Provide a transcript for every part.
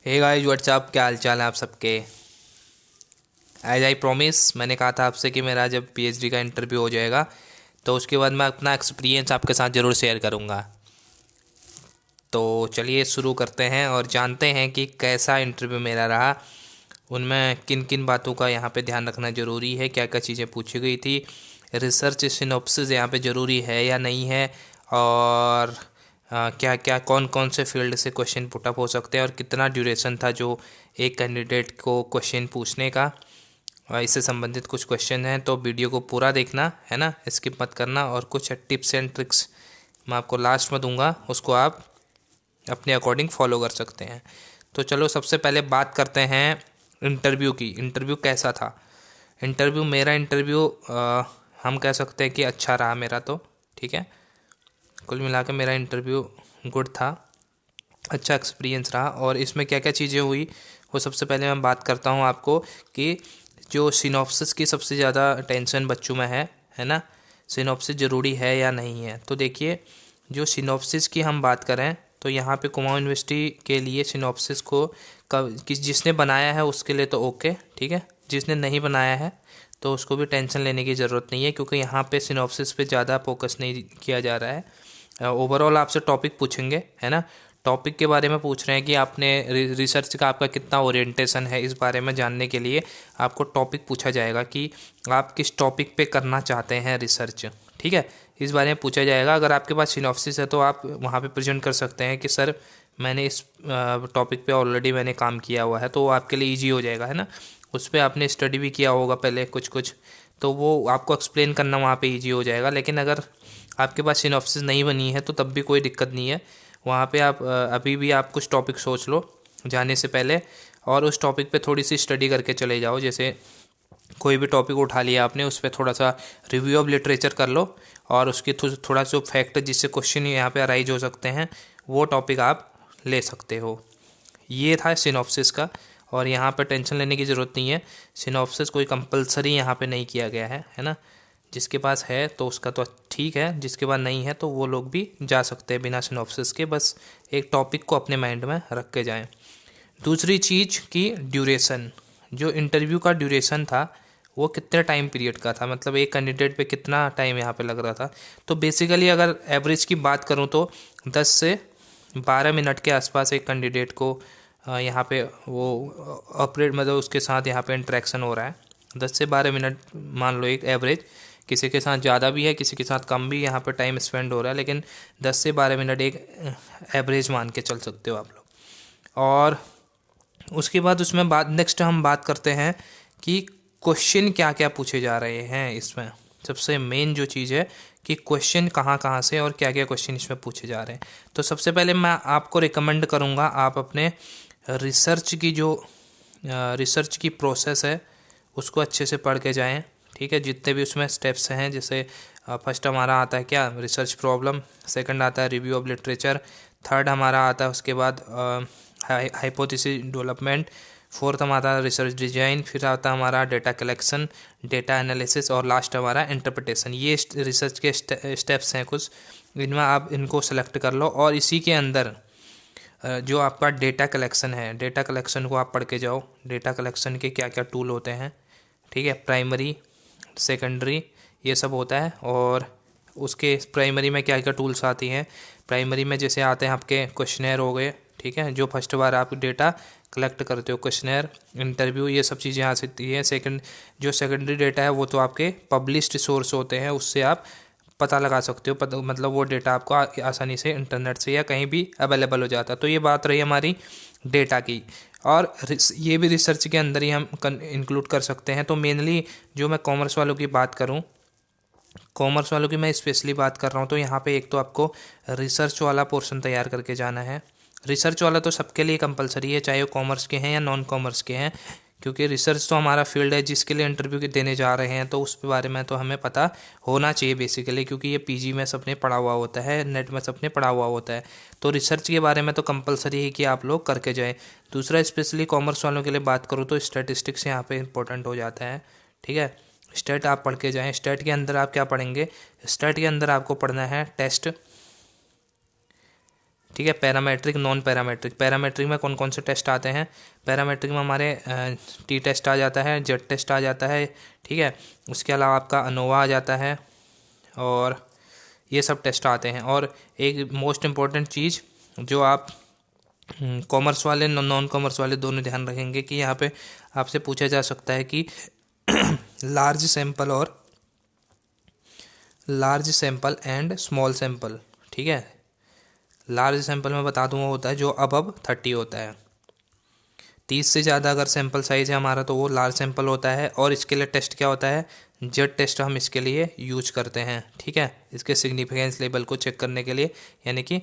Hey guys what's up, क्या हाल चाल है आप सबके। एज आई प्रॉमिस, मैंने कहा था आपसे कि मेरा जब पीएचडी का इंटरव्यू हो जाएगा तो उसके बाद मैं अपना एक्सपीरियंस आपके साथ ज़रूर शेयर करूँगा। तो चलिए शुरू करते हैं और जानते हैं कि कैसा इंटरव्यू मेरा रहा। उनमें किन किन बातों का यहाँ पे ध्यान रखना ज़रूरी है, क्या क्या चीज़ें पूछी गई थी, रिसर्च सिनॉप्सिस यहाँ पे ज़रूरी है या नहीं है, और क्या क्या कौन कौन से फील्ड से क्वेश्चन पुटअप हो सकते हैं और कितना ड्यूरेशन था जो एक कैंडिडेट को क्वेश्चन पूछने का। इससे संबंधित कुछ क्वेश्चन हैं तो वीडियो को पूरा देखना है ना, स्किप मत करना। और कुछ टिप्स एंड ट्रिक्स मैं आपको लास्ट में दूंगा, उसको आप अपने अकॉर्डिंग फॉलो कर सकते हैं। तो चलो सबसे पहले बात करते हैं इंटरव्यू की। इंटरव्यू कैसा था? मेरा इंटरव्यू हम कह सकते हैं कि अच्छा रहा मेरा, तो ठीक है। कुल मिला के मेरा इंटरव्यू गुड था, अच्छा एक्सपीरियंस रहा। और इसमें क्या क्या चीज़ें हुई वो सबसे पहले मैं बात करता हूँ आपको कि जो सिनॉप्सिस की सबसे ज़्यादा टेंशन बच्चों में है ना, सिनॉप्सिस ज़रूरी है या नहीं है। तो देखिए, जो सिनॉप्सिस की हम बात करें तो यहाँ पे कुमाऊँ यूनिवर्सिटी के लिए सिनॉप्सिस को जिसने बनाया है उसके लिए तो ओके, ठीक है। जिसने नहीं बनाया है तो उसको भी टेंशन लेने की ज़रूरत नहीं है, क्योंकि यहाँ पे सिनॉप्सिस पे ज़्यादा फोकस नहीं किया जा रहा है। ओवरऑल आपसे टॉपिक पूछेंगे, है ना। टॉपिक के बारे में पूछ रहे हैं कि आपने रिसर्च का आपका कितना ओरिएंटेशन है, इस बारे में जानने के लिए आपको टॉपिक पूछा जाएगा कि आप किस टॉपिक पे करना चाहते हैं रिसर्च, ठीक है। इस बारे में पूछा जाएगा। अगर आपके पास सिनॉप्सिस है तो आप वहाँ पे प्रेजेंट कर सकते हैं कि सर मैंने इस टॉपिक पे ऑलरेडी मैंने काम किया हुआ है, तो वो आपके लिए ईजी हो जाएगा, है ना। उस पर आपने स्टडी भी किया होगा पहले कुछ कुछ, तो वो आपको एक्सप्लेन करना वहाँ पे ईजी हो जाएगा। लेकिन अगर आपके पास सिनॉप्सिस नहीं बनी है तो तब भी कोई दिक्कत नहीं है। वहाँ पे आप अभी भी आप कुछ टॉपिक सोच लो जाने से पहले, और उस टॉपिक पे थोड़ी सी स्टडी करके चले जाओ। जैसे कोई भी टॉपिक उठा लिया आपने, उस पर थोड़ा सा रिव्यू ऑफ लिटरेचर कर लो, और उसकी थोड़ा सा फैक्ट जिससे क्वेश्चन यहाँ पे अराइज हो सकते हैं, वो टॉपिक आप ले सकते हो। ये था सिनॉप्सिस का, और यहाँ पर टेंशन लेने की ज़रूरत नहीं है। सिनॉप्सिस कोई कंपलसरी यहाँ पे नहीं किया गया है ना। जिसके पास है तो उसका तो ठीक है, जिसके पास नहीं है तो वो लोग भी जा सकते हैं बिना सिनॉप्सिस के। बस एक टॉपिक को अपने माइंड में रख के जाएं। दूसरी चीज़ की ड्यूरेशन, जो इंटरव्यू का ड्यूरेशन था वो कितने टाइम पीरियड का था, मतलब एक कैंडिडेट पे कितना टाइम यहाँ पे लग रहा था। तो बेसिकली अगर एवरेज की बात करूँ तो 10 से 12 मिनट के आसपास एक कैंडिडेट को यहाँ पे वो ऑपरेट, मतलब उसके साथ यहाँ पे इंटरेक्शन हो रहा है। 10 से 12 मिनट मान लो एक एवरेज। किसी के साथ ज़्यादा भी है, किसी के साथ कम भी यहाँ पे टाइम स्पेंड हो रहा है, लेकिन 10 से 12 मिनट एक एवरेज मान के चल सकते हो आप लोग। और उसके बाद उसमें नेक्स्ट हम बात करते हैं कि क्वेश्चन क्या क्या पूछे जा रहे हैं इसमें। सबसे मेन जो चीज़ है कि क्वेश्चन कहाँ कहाँ से और क्या क्या क्वेश्चन इसमें पूछे जा रहे हैं। तो सबसे पहले मैं आपको रिकमेंड करूँगा आप अपने रिसर्च की प्रोसेस है उसको अच्छे से पढ़ के जाएं, ठीक है। जितने भी उसमें स्टेप्स हैं, जैसे फर्स्ट हमारा आता है क्या, रिसर्च प्रॉब्लम। सेकंड आता है रिव्यू ऑफ लिटरेचर। थर्ड हमारा आता है उसके बाद हाइपोथेसिस डेवलपमेंट। फोर्थ हमारा रिसर्च डिजाइन। फिर आता है हमारा डेटा कलेक्शन, डेटा एनालिसिस, और लास्ट हमारा इंटरप्रिटेशन। ये रिसर्च के स्टेप्स हैं कुछ, इनमें आप इनको सेलेक्ट कर लो। और इसी के अंदर जो आपका डेटा कलेक्शन है, डेटा कलेक्शन को आप पढ़ के जाओ। डेटा कलेक्शन के क्या क्या टूल होते हैं, ठीक है। प्राइमरी, सेकेंडरी, ये सब होता है। और उसके प्राइमरी में क्या क्या टूल्स आती हैं, प्राइमरी में जैसे आते हैं आपके क्वेश्चनर हो गए, ठीक है। जो फर्स्ट बार आप डेटा कलेक्ट करते हो, क्वेश्चनर, इंटरव्यू, ये सब चीज़ें आ सकती हैं। जो सेकेंडरी डेटा है वो तो आपके पब्लिश्ड सोर्स होते हैं, उससे आप पता लगा सकते हो, मतलब वो डेटा आपको आसानी से इंटरनेट से या कहीं भी अवेलेबल हो जाता है। तो ये बात रही हमारी डेटा की। और ये भी रिसर्च के अंदर ही हम इंक्लूड कर सकते हैं। तो मेनली जो मैं कॉमर्स वालों की बात करूं, कॉमर्स वालों की मैं स्पेशली बात कर रहा हूं, तो यहाँ पे एक तो आपको रिसर्च वाला पोर्शन तैयार करके जाना है। रिसर्च वाला तो सबके लिए कंपलसरी है, चाहे वो कॉमर्स के हैं या नॉन कॉमर्स के हैं, क्योंकि रिसर्च तो हमारा फील्ड है जिसके लिए इंटरव्यू देने जा रहे हैं, तो उस बारे में तो हमें पता होना चाहिए बेसिकली, क्योंकि ये पीजी में सबने पढ़ा हुआ होता है, नेट में सबने पढ़ा हुआ होता है। तो रिसर्च के बारे में तो कंपलसरी है कि आप लोग करके जाएँ। दूसरा, स्पेशली कॉमर्स वालों के लिए बात करूँ तो स्टैटिस्टिक्स यहाँ पे इंपॉर्टेंट हो जाता है, ठीक है। स्टेट आप पढ़ के जाएँ। स्टेट के अंदर आप क्या पढ़ेंगे, स्टेट के अंदर आपको पढ़ना है टेस्ट, ठीक है। पैरामेट्रिक, नॉन पैरामेट्रिक, पैरामेट्रिक में कौन कौन से टेस्ट आते हैं? पैरामेट्रिक में हमारे टी टेस्ट आ जाता है, जेड टेस्ट आ जाता है, ठीक है। उसके अलावा आपका अनोवा आ जाता है और ये सब टेस्ट आते हैं। और एक मोस्ट इम्पॉर्टेंट चीज़ जो आप कॉमर्स वाले नॉन कॉमर्स वाले दोनों ध्यान रखेंगे कि यहाँ पे आपसे पूछा जा सकता है कि large sample and small sample, ठीक है। लार्ज सैंपल में बता दूँ वो होता है जो अब 30 होता है। 30 से ज़्यादा अगर सैंपल साइज़ है हमारा तो वो लार्ज सैंपल होता है। और इसके लिए टेस्ट क्या होता है? जेड टेस्ट हम इसके लिए यूज करते हैं, ठीक है, इसके सिग्निफिकेंस लेवल को चेक करने के लिए, यानी कि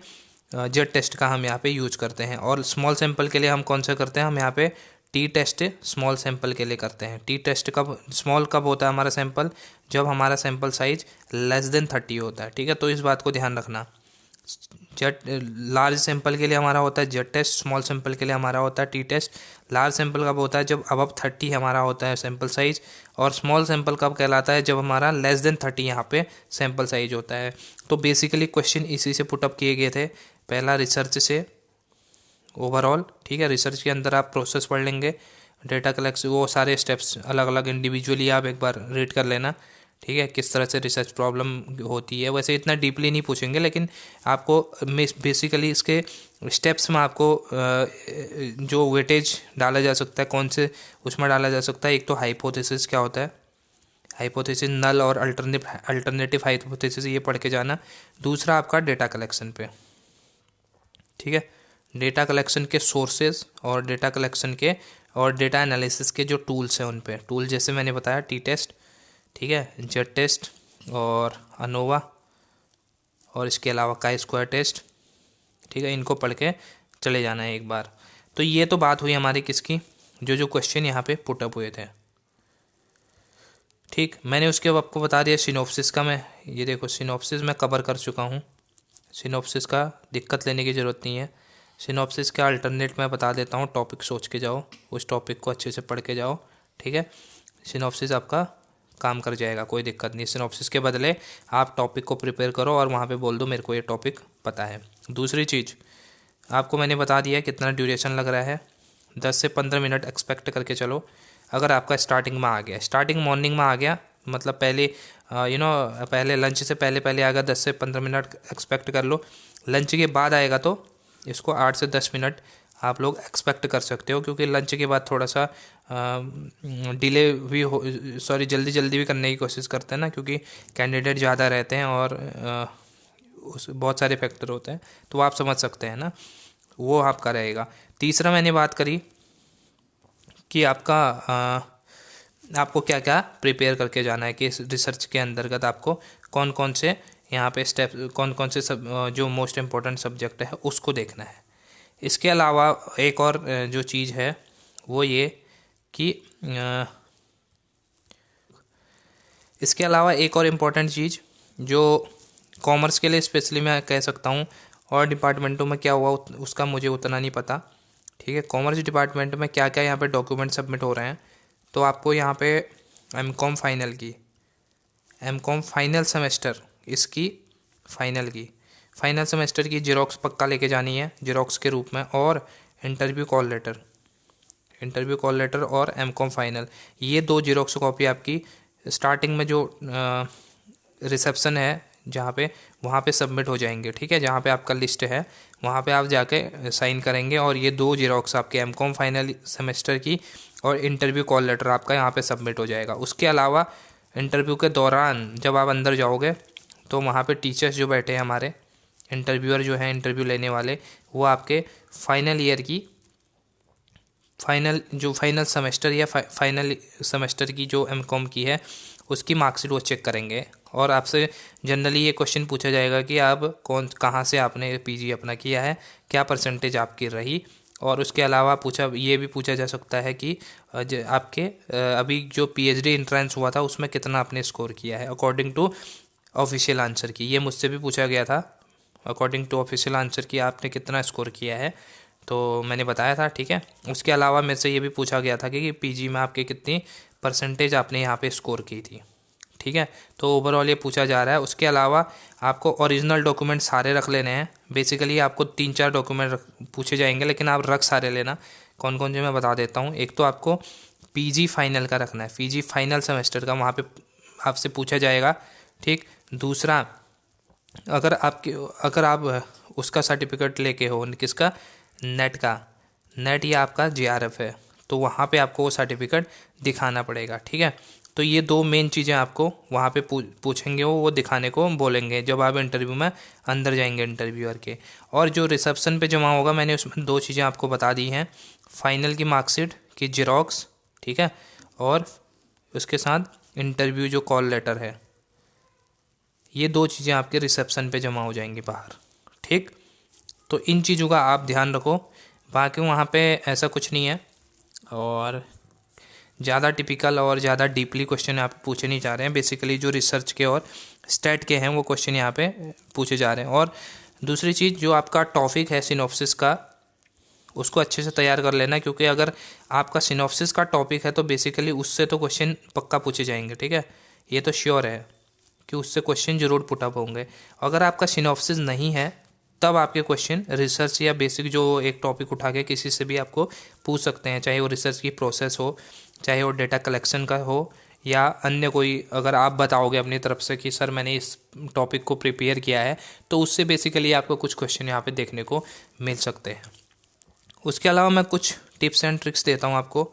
जेड टेस्ट का हम यहाँ पे यूज करते हैं। और स्मॉल सैंपल के लिए हम कौन सा करते हैं? हम यहाँ पे टी टेस्ट स्मॉल सैंपल के लिए करते हैं। टी टेस्ट स्मॉल कब होता है हमारा सैंपल? जब हमारा सैंपल साइज <30 होता है, ठीक है। तो इस बात को ध्यान रखना। जेड लार्ज सैंपल के लिए हमारा होता है जेड टेस्ट, स्मॉल सैंपल के लिए हमारा होता है टी टेस्ट। लार्ज सैंपल कब होता है? जब अब 30 हमारा होता है सैंपल साइज। और स्मॉल सैंपल कब कहलाता है? जब हमारा <30 यहाँ पे सैंपल साइज होता है। तो बेसिकली क्वेश्चन इसी से पुटअप किए गए थे। पहला रिसर्च से ओवरऑल, ठीक है। रिसर्च के अंदर आप प्रोसेस पढ़ लेंगे, डेटा कलेक्शन, वो सारे स्टेप्स अलग अलग इंडिविजुअली आप एक बार रीड कर लेना, ठीक है, किस तरह से रिसर्च प्रॉब्लम होती है। वैसे इतना डीपली नहीं पूछेंगे, लेकिन आपको बेसिकली इसके स्टेप्स में आपको जो वेटेज डाला जा सकता है, कौन से उसमें डाला जा सकता है। एक तो हाइपोथेसिस क्या होता है, हाइपोथेसिस, नल और अल्टरनेटिव हाइपोथेसिस, ये पढ़ के जाना। दूसरा आपका डेटा कलेक्शन पे, ठीक है, डेटा कलेक्शन के सोर्सेज और डेटा कलेक्शन के और डेटा एनालिसिस के जो टूल्स हैं उन पे, टूल जैसे मैंने बताया टी टेस्ट, ठीक है, जेड टेस्ट और अनोवा, और इसके अलावा काई स्क्वायर टेस्ट, ठीक है। इनको पढ़ के चले जाना है एक बार। तो ये तो बात हुई हमारी किसकी, जो क्वेश्चन यहाँ पे पुटअप हुए थे, ठीक। मैंने उसके अब आपको बता दिया सिनॉप्सिस का। मैं ये देखो सिनॉप्सिस मैं कवर कर चुका हूँ। सिनॉप्सिस का दिक्कत लेने की ज़रूरत नहीं है। सिनॉप्सिस का अल्टरनेट मैं बता देता हूँ, टॉपिक सोच के जाओ, उस टॉपिक को अच्छे से पढ़ के जाओ, ठीक है। सिनॉप्सिस आपका काम कर जाएगा, कोई दिक्कत नहीं। सिनॉप्सिस के बदले आप टॉपिक को प्रिपेयर करो और वहाँ पे बोल दो मेरे को ये टॉपिक पता है। दूसरी चीज़ आपको मैंने बता दिया कितना ड्यूरेशन लग रहा है, 10 से 15 मिनट एक्सपेक्ट करके चलो। अगर आपका स्टार्टिंग में आ गया, स्टार्टिंग मॉर्निंग में आ गया, मतलब पहले पहले लंच से पहले पहले आएगा, 10 से 15 मिनट एक्सपेक्ट कर लो। लंच के बाद आएगा तो इसको 8 से 10 मिनट आप लोग एक्सपेक्ट कर सकते हो, क्योंकि लंच के बाद थोड़ा सा डिले भी हो, सॉरी जल्दी जल्दी भी करने की कोशिश करते हैं ना, क्योंकि कैंडिडेट ज़्यादा रहते हैं और उस बहुत सारे फैक्टर होते हैं, तो आप समझ सकते हैं ना, वो आपका रहेगा। तीसरा मैंने बात करी कि आपको क्या क्या प्रिपेयर करके जाना है, कि इस रिसर्च के अंतर्गत आपको कौन कौन से यहाँ पे स्टेप, कौन कौन से जो मोस्ट इम्पोर्टेंट सब्जेक्ट है उसको देखना है। इसके अलावा एक और जो चीज़ है वो ये कि इसके अलावा एक और इम्पोर्टेंट चीज़ जो कॉमर्स के लिए स्पेशली मैं कह सकता हूँ, और डिपार्टमेंटों में क्या हुआ उसका मुझे उतना नहीं पता, ठीक है। कॉमर्स डिपार्टमेंट में क्या क्या यहाँ पे डॉक्यूमेंट सबमिट हो रहे हैं, तो आपको यहाँ पे एमकॉम फाइनल सेमेस्टर इसकी फाइनल सेमेस्टर की जेरोक्स पक्का लेके जानी है, जेरोक्स के रूप में, और इंटरव्यू कॉल लेटर और एमकॉम फाइनल, ये 2 जेरोक्स कॉपी आपकी स्टार्टिंग में जो रिसेप्शन है जहाँ पे, वहाँ पे सबमिट हो जाएंगे, ठीक है। जहाँ पे आपका लिस्ट है वहाँ पे आप जाके साइन करेंगे, और ये 2 जेरोक्स आपके एमकॉम फाइनल सेमेस्टर की और इंटरव्यू कॉल लेटर आपका यहाँ पे सबमिट हो जाएगा। उसके अलावा इंटरव्यू के दौरान जब आप अंदर जाओगे तो वहाँ पे टीचर्स जो बैठे हैं हमारे, इंटरव्यूअर जो हैं इंटरव्यू लेने वाले, वो आपके फाइनल ईयर की फाइनल सेमेस्टर या फाइनल सेमेस्टर की जो एमकॉम की है उसकी मार्कशीट वो चेक करेंगे। और आपसे जनरली ये क्वेश्चन पूछा जाएगा कि आप कहाँ से आपने पीजी अपना किया है, क्या परसेंटेज आपकी रही। और उसके अलावा ये भी पूछा जा सकता है कि आपके अभी जो पीएचडी एंट्रेंस हुआ था उसमें कितना आपने स्कोर किया है अकॉर्डिंग टू ऑफिशियल आंसर की। ये मुझसे भी पूछा गया था, अकॉर्डिंग टू ऑफिशियल आंसर की आपने कितना स्कोर किया है, तो मैंने बताया था, ठीक है। उसके अलावा मेरे से ये भी पूछा गया था कि पीजी में आपके कितनी परसेंटेज आपने यहाँ पे स्कोर की थी, ठीक है। तो ओवरऑल ये पूछा जा रहा है। उसके अलावा आपको ओरिजिनल डॉक्यूमेंट सारे रख लेने हैं। बेसिकली आपको 3-4 डॉक्यूमेंट पूछे जाएंगे, लेकिन आप रख सारे लेना। कौन कौन से मैं बता देता हूँ। एक तो आपको पीजी फाइनल का रखना है, पीजी फाइनल सेमेस्टर का, वहाँ पे आपसे पूछा जाएगा, ठीक। दूसरा, अगर आप उसका सर्टिफिकेट लेके हो, किसका, नेट का, नेट या आपका जेआरएफ है, तो वहाँ पे आपको वो सर्टिफिकेट दिखाना पड़ेगा, ठीक है। तो ये 2 मेन चीज़ें आपको वहाँ पे पूछेंगे, वो दिखाने को बोलेंगे जब आप इंटरव्यू में अंदर जाएंगे इंटरव्यूअर के। और जो रिसेप्शन पे जमा होगा, मैंने उसमें 2 चीज़ें आपको बता दी हैं, फाइनल की मार्कशीट की जेरॉक्स, ठीक है, और उसके साथ इंटरव्यू जो कॉल लेटर है, ये 2 चीज़ें आपके रिसेप्शन पे जमा हो जाएंगी बाहर, ठीक। तो इन चीज़ों का आप ध्यान रखो। बाकी वहाँ पे ऐसा कुछ नहीं है, और ज़्यादा टिपिकल और ज़्यादा डीपली क्वेश्चन यहाँ पे पूछे नहीं जा रहे हैं। बेसिकली जो रिसर्च के और स्टैट के हैं वो क्वेश्चन यहाँ पे पूछे जा रहे हैं। और दूसरी चीज़, जो आपका टॉपिक है सिनॉप्सिस का, उसको अच्छे से तैयार कर लेना, क्योंकि अगर आपका सिनॉप्सिस का टॉपिक है तो बेसिकली उससे तो क्वेश्चन पक्का पूछे जाएंगे, ठीक है। ये तो श्योर है कि उससे क्वेश्चन जरूर पुट अप होंगे। अगर आपका सिनॉप्सिस नहीं है, तब आपके क्वेश्चन रिसर्च या बेसिक जो एक टॉपिक उठा के किसी से भी आपको पूछ सकते हैं, चाहे वो रिसर्च की प्रोसेस हो, चाहे वो डेटा कलेक्शन का हो, या अन्य कोई, अगर आप बताओगे अपनी तरफ से कि सर मैंने इस टॉपिक को प्रिपेयर किया है, तो उससे बेसिकली आपको कुछ क्वेश्चन यहाँ पे देखने को मिल सकते हैं। उसके अलावा मैं कुछ टिप्स एंड ट्रिक्स देता हूँ आपको।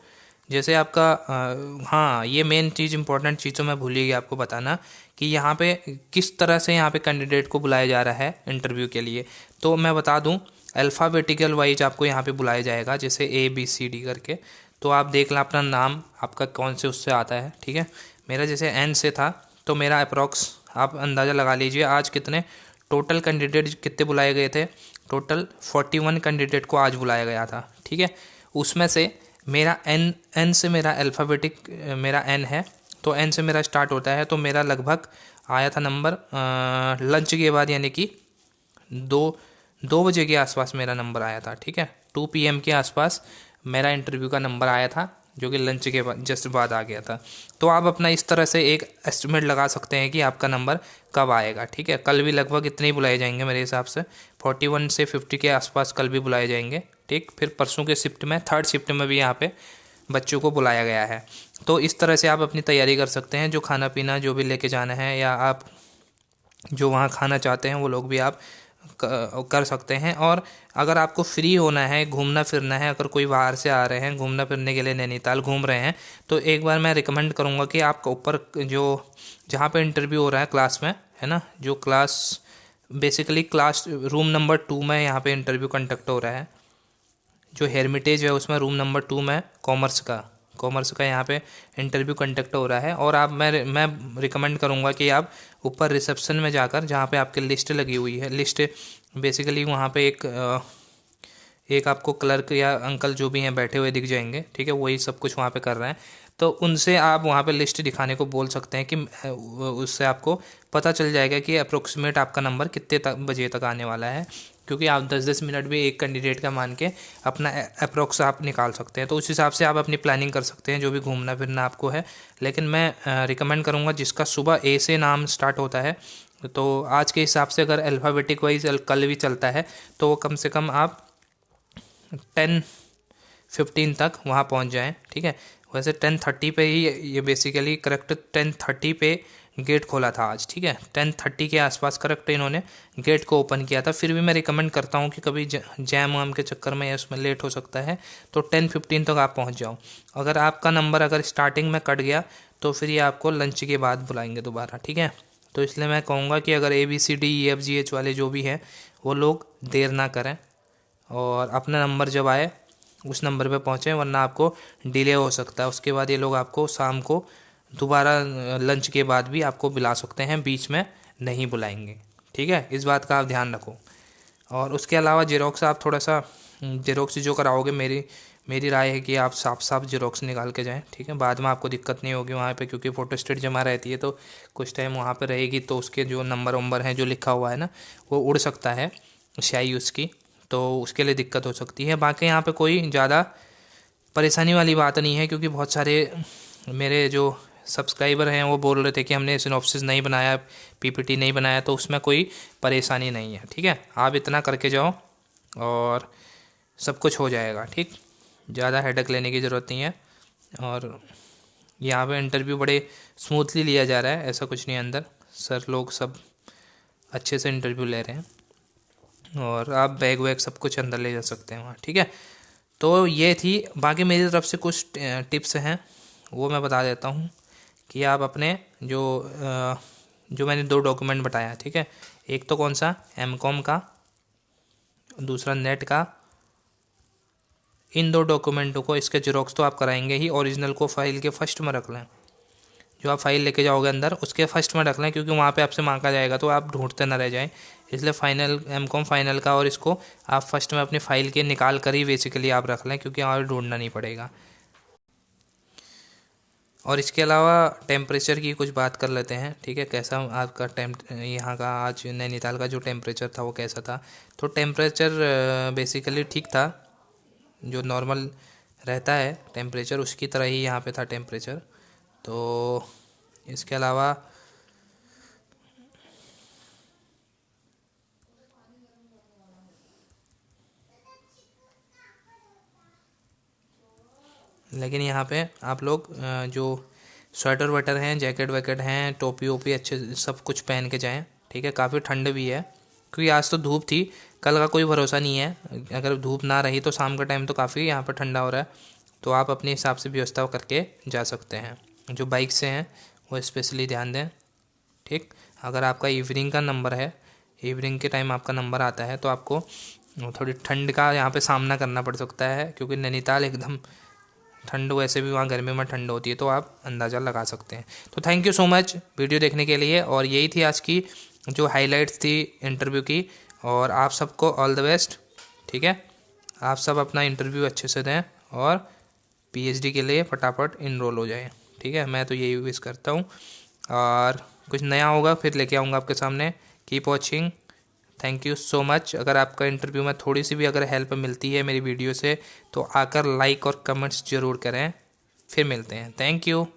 जैसे आपका हाँ, ये मेन चीज़, इंपॉर्टेंट चीज़ तो मैं भूल ही गया आपको बताना, कि यहाँ पे किस तरह से यहाँ पे कैंडिडेट को बुलाया जा रहा है इंटरव्यू के लिए। तो मैं बता दूँ, अल्फ़ाबेटिकल वाइज आपको यहाँ पे बुलाया जाएगा, जैसे ABCD करके। तो आप देख लें अपना नाम आपका कौन से उससे आता है, ठीक है। मेरा जैसे N से था, तो मेरा अप्रॉक्स आप अंदाज़ा लगा लीजिए आज कितने टोटल कैंडिडेट कितने बुलाए गए थे। टोटल 41 कैंडिडेट को आज बुलाया गया था, ठीक है। उसमें से मेरा N से मेरा अल्फ़ाबेटिक मेरा N है, तो N से मेरा स्टार्ट होता है। तो मेरा लगभग आया था नंबर लंच के बाद, यानी कि 2 बजे के आसपास मेरा नंबर आया था, ठीक है। 2 PM के आसपास मेरा इंटरव्यू का नंबर आया था, जो कि लंच के बाद जस्ट बाद आ गया था। तो आप अपना इस तरह से एक एस्टिमेट लगा सकते हैं कि आपका नंबर कब आएगा, ठीक है। कल भी लगभग इतने ही बुलाए जाएंगे मेरे हिसाब से, 41 से 50 के आसपास कल भी बुलाए जाएंगे, ठीक। फिर परसों के शिफ्ट में, 3rd शिफ्ट में भी यहाँ पे बच्चों को बुलाया गया है। तो इस तरह से आप अपनी तैयारी कर सकते हैं। जो खाना पीना जो भी लेके जाना है, या आप जो वहाँ खाना चाहते हैं, वो लोग भी आप कर सकते हैं। और अगर आपको फ्री होना है, घूमना फिरना है, अगर कोई बाहर से आ रहे हैं घूमना फिरने के लिए, नैनीताल घूम रहे हैं, तो एक बार मैं रिकमेंड करूँगा कि आपका ऊपर जो जहाँ पे इंटरव्यू हो रहा है क्लास में, है ना, जो class basically class room number 2 में यहाँ पे इंटरव्यू कंडक्ट हो रहा है। जो हेरमिटेज है उसमें रूम नंबर 2 में कॉमर्स का यहाँ पे इंटरव्यू कंडक्ट हो रहा है। और आप मैं रिकमेंड करूँगा कि आप ऊपर रिसेप्शन में जाकर, जहाँ पे आपकी लिस्ट लगी हुई है, लिस्ट बेसिकली वहाँ पे एक आपको क्लर्क या अंकल जो भी हैं बैठे हुए दिख जाएंगे, ठीक है। वही सब कुछ वहाँ पे कर रहे हैं, तो उनसे आप वहाँ पे लिस्ट दिखाने को बोल सकते हैं, कि उससे आपको पता चल जाएगा कि अप्रोक्सीमेट आपका नंबर कितने बजे तक आने वाला है। क्योंकि आप 10-10 मिनट भी एक कैंडिडेट का मान के अपना अप्रोक्स आप निकाल सकते हैं। तो उस हिसाब से आप अपनी प्लानिंग कर सकते हैं, जो भी घूमना फिरना आपको है। लेकिन मैं रिकमेंड करूँगा, जिसका सुबह A से नाम स्टार्ट होता है, तो आज के हिसाब से अगर अल्फ़ाबेटिक वाइज कल भी चलता है, तो कम से कम आप 10:15 तक वहाँ पहुँच जाएँ, ठीक है। वैसे 10:30 पे ही ये बेसिकली करेक्ट 10:30 पे गेट खोला था आज, ठीक है। 10:30 के आसपास करेक्ट इन्होंने गेट को ओपन किया था। फिर भी मैं रिकमेंड करता हूँ कि कभी जैम वैम के चक्कर में या उसमें लेट हो सकता है, तो 10:15 तक आप पहुँच जाओ। अगर आपका नंबर अगर स्टार्टिंग में कट गया, तो फिर ये आपको लंच के बाद बुलाएंगे दोबारा, ठीक है। तो इसलिए मैं कहूँगा कि अगर ABCD EFGH वाले जो भी हैं, वो लोग देर ना करें, और अपना नंबर जब आए उस नंबर पे पहुँचें, वरना आपको डिले हो सकता है। उसके बाद ये लोग आपको शाम को दोबारा लंच के बाद भी आपको बुला सकते हैं, बीच में नहीं बुलाएंगे, ठीक है। इस बात का आप ध्यान रखो। और उसके अलावा जेरोक्स आप थोड़ा सा जेरोक्स जो कराओगे, मेरी राय है कि आप साफ जेरोक्स निकाल के जाएं, ठीक है। बाद में आपको दिक्कत नहीं होगी वहाँ पे, क्योंकि फ़ोटोस्टेट जमा रहती है, तो कुछ टाइम वहाँ पे रहेगी, तो उसके जो नंबर वंबर हैं जो लिखा हुआ है ना, वो उड़ सकता है स्याही उसकी, तो उसके लिए दिक्कत हो सकती है। बाकी यहाँ पे कोई ज़्यादा परेशानी वाली बात नहीं है, क्योंकि बहुत सारे मेरे जो सब्सक्राइबर हैं वो बोल रहे थे कि हमने सिनॉप्सिस नहीं बनाया, पीपीटी नहीं बनाया, तो उसमें कोई परेशानी नहीं है। ठीक है, आप इतना करके जाओ और सब कुछ हो जाएगा। ठीक, ज़्यादा हेडेक लेने की ज़रूरत नहीं है। और यहाँ पे इंटरव्यू बड़े स्मूथली लिया जा रहा है, ऐसा कुछ नहीं है अंदर। सर लोग सब अच्छे से इंटरव्यू ले रहे हैं और आप बैग वैग सब कुछ अंदर ले जा सकते हैं वहाँ। ठीक है, तो ये थी। बाकी मेरी तरफ से कुछ टिप्स हैं वो मैं बता देता हूँ कि आप अपने जो मैंने 2 डॉक्यूमेंट बताया, ठीक है, एक तो कौन सा एमकॉम का, दूसरा नेट का। इन 2 डॉक्यूमेंटों को, इसके जेरोक्स तो आप कराएंगे ही, ओरिजिनल को फाइल के फर्स्ट में रख लें। जो आप फाइल लेके जाओगे अंदर उसके फर्स्ट में रख लें, क्योंकि वहाँ पे आपसे मांगा जाएगा तो आप ढूंढते ना रह जाएं। इसलिए फाइनल एमकॉम फाइनल का और इसको आप फर्स्ट में अपनी फ़ाइल के निकाल कर ही बेसिकली आप रख लें, क्योंकि और ढूंढना नहीं पड़ेगा। और इसके अलावा टेम्परेचर की कुछ बात कर लेते हैं। ठीक है, कैसा आपका यहाँ का आज नैनीताल का जो टेम्परेचर था वो कैसा था। तो टेम्परेचर बेसिकली ठीक था, जो नॉर्मल रहता है टेम्परेचर उसकी तरह ही यहाँ पे था टेम्परेचर। तो इसके अलावा लेकिन यहाँ पे आप लोग जो स्वेटर वेटर हैं, जैकेट वैकेट हैं, टोपी वोपी अच्छे सब कुछ पहन के जाएं। ठीक है, काफ़ी ठंड भी है, क्योंकि आज तो धूप थी, कल का कोई भरोसा नहीं है। अगर धूप ना रही तो शाम का टाइम तो काफ़ी यहाँ पर ठंडा हो रहा है, तो आप अपने हिसाब से व्यवस्था करके जा सकते हैं। जो बाइक से हैं वो स्पेशली ध्यान दें। ठीक, अगर आपका इवनिंग का नंबर है, इवनिंग के टाइम आपका नंबर आता है, तो आपको थोड़ी ठंड का यहाँ पे सामना करना पड़ सकता है, क्योंकि नैनीताल एकदम ठंड, वैसे भी वहाँ गर्मी में ठंड होती है, तो आप अंदाज़ा लगा सकते हैं। तो thank you so much video देखने के लिए, और यही थी आज की जो हाइलाइट्स थी इंटरव्यू की। और आप सबको ऑल द बेस्ट। ठीक है, आप सब अपना इंटरव्यू अच्छे से दें और पीएचडी के लिए फटाफट इनरोल हो जाए। ठीक है, मैं तो यही विश करता हूँ, और कुछ नया होगा फिर लेके आऊँगा आपके सामने। Keep watching, thank you so much. अगर आपका इंटरव्यू में थोड़ी सी भी अगर हेल्प मिलती है मेरी वीडियो से, तो आकर लाइक और कमेंट्स ज़रूर करें। फिर मिलते हैं, थैंक यू।